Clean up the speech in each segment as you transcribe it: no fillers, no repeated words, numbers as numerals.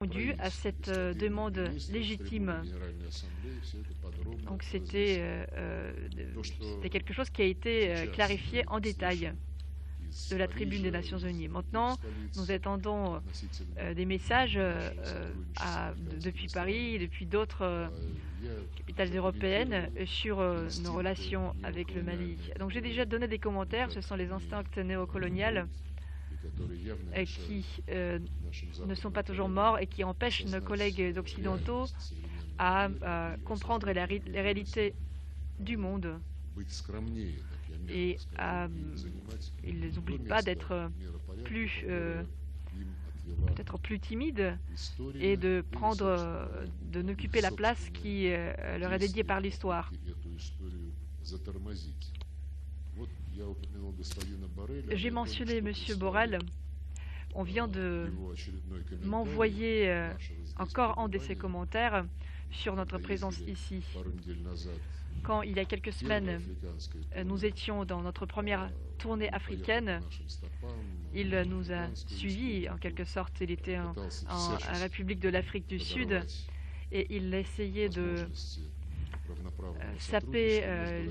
répondu à cette demande légitime. Donc c'était quelque chose qui a été clarifié en détail de la tribune des Nations Unies. Maintenant, nous attendons des messages depuis Paris et depuis d'autres capitales européennes sur nos relations avec le Mali. Donc j'ai déjà donné des commentaires, ce sont les instincts néocoloniales qui ne sont pas toujours morts et qui empêchent nos collègues occidentaux à comprendre les réalités du monde. Et ils n'oublient pas d'être peut-être plus timides et de n'occuper la place qui leur est dédiée par l'histoire. J'ai mentionné M. Borrell. On vient de m'envoyer encore un de ses commentaires sur notre présence ici. Quand, il y a quelques semaines, nous étions dans notre première tournée africaine, il nous a suivis, en quelque sorte. Il était en République de l'Afrique du Sud et il essayait de saper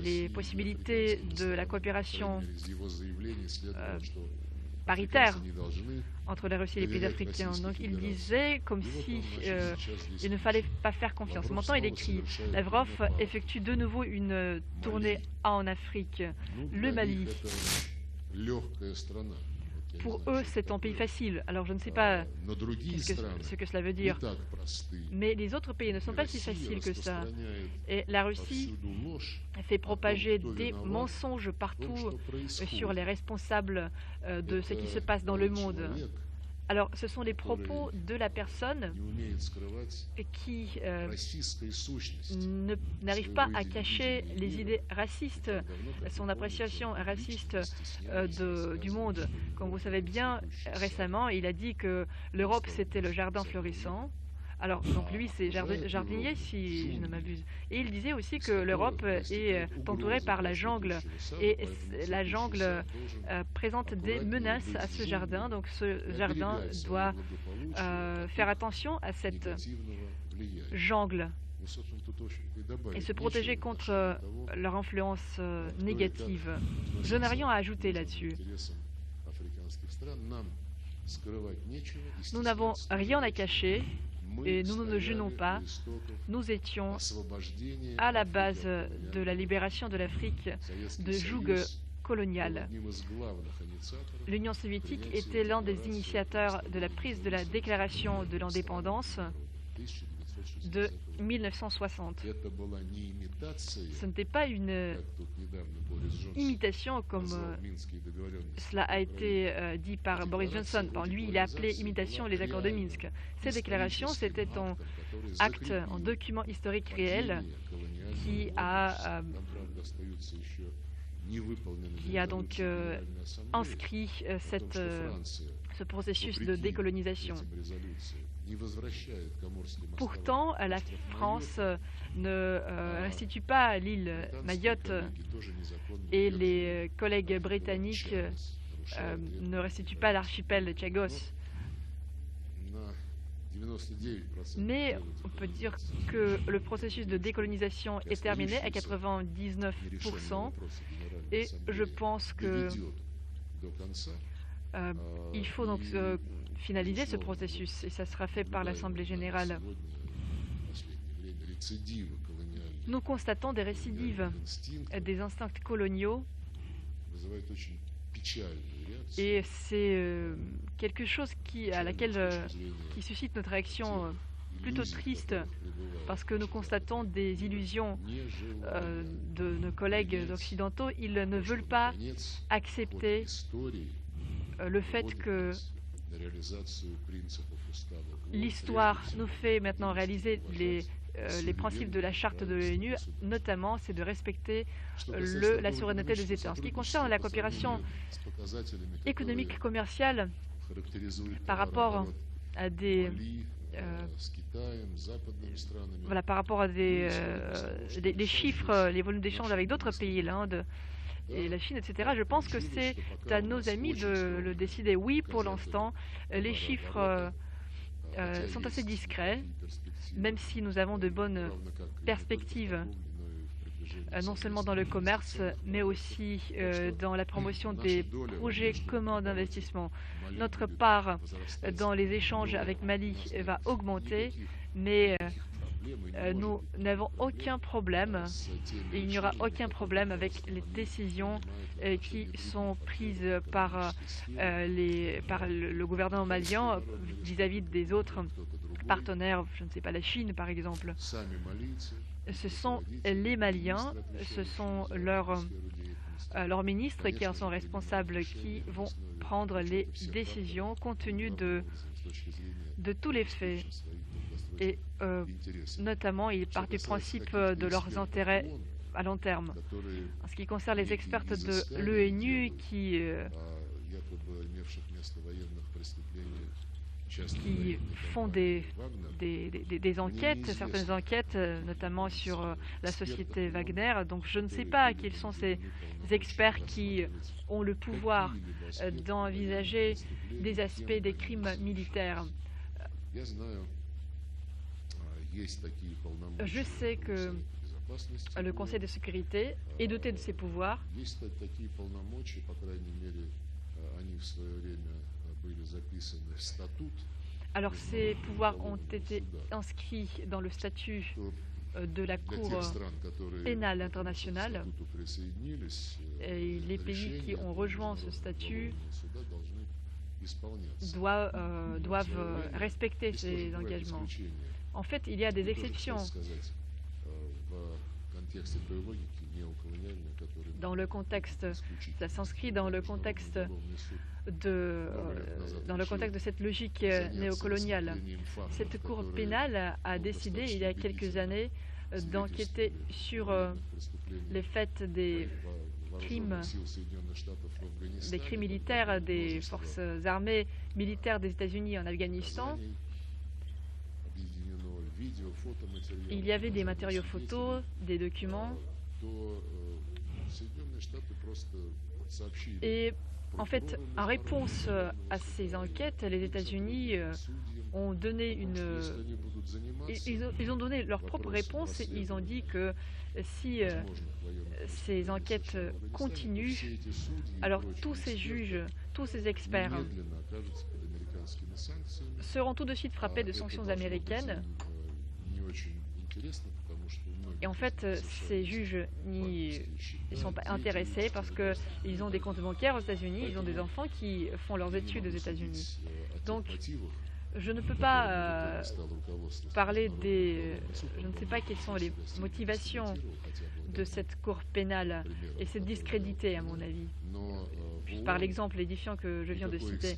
les possibilités de la coopération paritaire entre la Russie et les pays africains. Donc il disait comme si il ne fallait pas faire confiance. Maintenant il écrit: Lavrov effectue de nouveau une tournée en Afrique. Le Mali, pour eux, c'est un pays facile. Alors je ne sais pas ce que cela veut dire. Mais les autres pays ne sont pas si faciles que ça. Et la Russie fait propager des mensonges partout sur les responsables de ce qui se passe dans le monde. Alors, ce sont les propos de la personne qui n'arrive pas à cacher les idées racistes, son appréciation raciste du monde. Comme vous savez bien, récemment, il a dit que l'Europe, c'était le jardin florissant. Alors, donc lui, c'est jardinier, si je ne m'abuse. Et il disait aussi que l'Europe est entourée par la jungle. Et la jungle présente des menaces à ce jardin. Donc, ce jardin doit faire attention à cette jungle et se protéger contre leur influence négative. Je n'ai rien à ajouter là-dessus. Nous n'avons rien à cacher. Et nous ne gênons pas. Nous étions à la base de la libération de l'Afrique de joug colonial. L'Union soviétique était l'un des initiateurs de la prise de la déclaration de l'indépendance de 1960. Ce n'était pas une imitation comme cela a été dit par Boris Johnson. Lui, il a appelé imitation les accords de Minsk. Ces déclarations, c'était un acte, un document historique réel qui a donc inscrit ce processus de décolonisation. Pourtant, la France ne restitue pas l'île Mayotte et les collègues britanniques ne restituent pas l'archipel Chagos. Mais on peut dire que le processus de décolonisation est terminé à 99% et je pense que il faut donc finaliser ce processus et ça sera fait par l'Assemblée générale. Nous constatons des récidives, des instincts coloniaux et c'est quelque chose qui suscite notre réaction plutôt triste parce que nous constatons des illusions de nos collègues occidentaux. Ils ne veulent pas accepter le fait que l'histoire nous fait maintenant réaliser les principes de la charte de l'ONU, notamment c'est de respecter la souveraineté des États. En ce qui concerne la coopération économique commerciale par rapport à des les chiffres, les volumes d'échange avec d'autres pays, l'Inde et la Chine, etc. Je pense que c'est à nos amis de le décider. Oui, pour l'instant, les chiffres sont assez discrets, même si nous avons de bonnes perspectives, non seulement dans le commerce, mais aussi dans la promotion des projets communs d'investissement. Notre part dans les échanges avec Mali va augmenter, mais nous n'avons aucun problème, et il n'y aura aucun problème avec les décisions qui sont prises par le gouvernement malien vis-à-vis des autres partenaires, je ne sais pas, la Chine par exemple. Ce sont les Maliens, ce sont leurs ministres qui en sont responsables, qui vont prendre les décisions compte tenu de tous les faits. Et notamment, ils partent du principe de leurs intérêts à long terme. En ce qui concerne les experts de l'ONU qui font des enquêtes, certaines enquêtes, notamment sur la société Wagner. Donc je ne sais pas quels sont ces experts qui ont le pouvoir d'envisager des aspects des crimes militaires. Je sais que le Conseil de sécurité est doté de ces pouvoirs. Alors ces pouvoirs ont été inscrits dans le statut de la Cour pénale internationale. Et les pays qui ont rejoint ce statut doivent respecter ces engagements. En fait, il y a des exceptions. Dans le contexte, ça s'inscrit dans le contexte de cette logique néocoloniale. Cette Cour pénale a décidé, il y a quelques années, d'enquêter sur les faits des crimes militaires des forces armées militaires des États-Unis en Afghanistan. Il y avait des matériaux photos, des documents. Et en fait, en réponse à ces enquêtes, les États-Unis ont donné ils ont donné leur propre réponse. Et ils ont dit que si ces enquêtes continuent, alors tous ces juges, tous ces experts seront tout de suite frappés de sanctions américaines. Et en fait, ces juges n'y sont pas intéressés parce qu'ils ont des comptes bancaires aux États-Unis, ils ont des enfants qui font leurs études aux États-Unis. Donc, je ne peux pas parler je ne sais pas quelles sont les motivations de cette Cour pénale, et c'est discrédité à mon avis, par l'exemple édifiant que je viens de citer.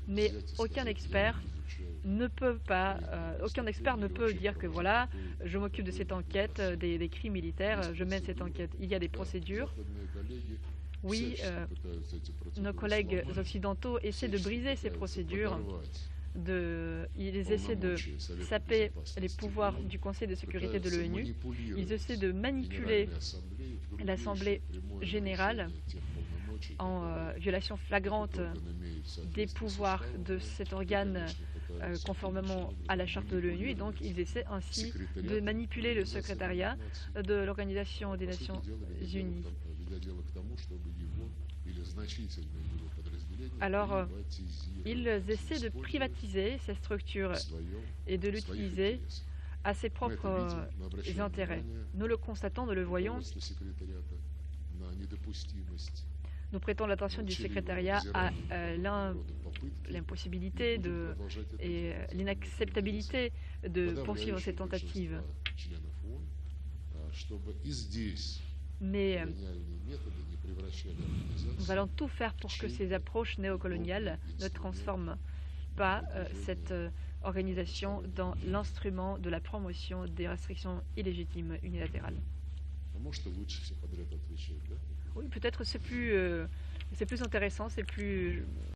Mais aucun expert ne peut dire que voilà, je m'occupe de cette enquête des crimes militaires, je mène cette enquête. Il y a des procédures. Oui, nos collègues occidentaux essaient de briser ces procédures. Ils essaient de saper les pouvoirs du Conseil de sécurité de l'ONU. Ils essaient de manipuler l'Assemblée générale en violation flagrante des pouvoirs de cet organe conformément à la charte de l'ONU, et donc ils essaient ainsi de manipuler le secrétariat de l'Organisation des Nations Unies. Alors, ils essaient de privatiser cette structure et de l'utiliser à ses propres intérêts. Nous le constatons, nous le voyons. Nous prêtons l'attention du secrétariat à l'impossibilité et l'inacceptabilité de poursuivre ces tentatives. Mais nous allons tout faire pour que ces approches néocoloniales ne transforment pas cette organisation dans l'instrument de la promotion des restrictions illégitimes unilatérales. Oui, peut-être c'est plus intéressant, c'est plus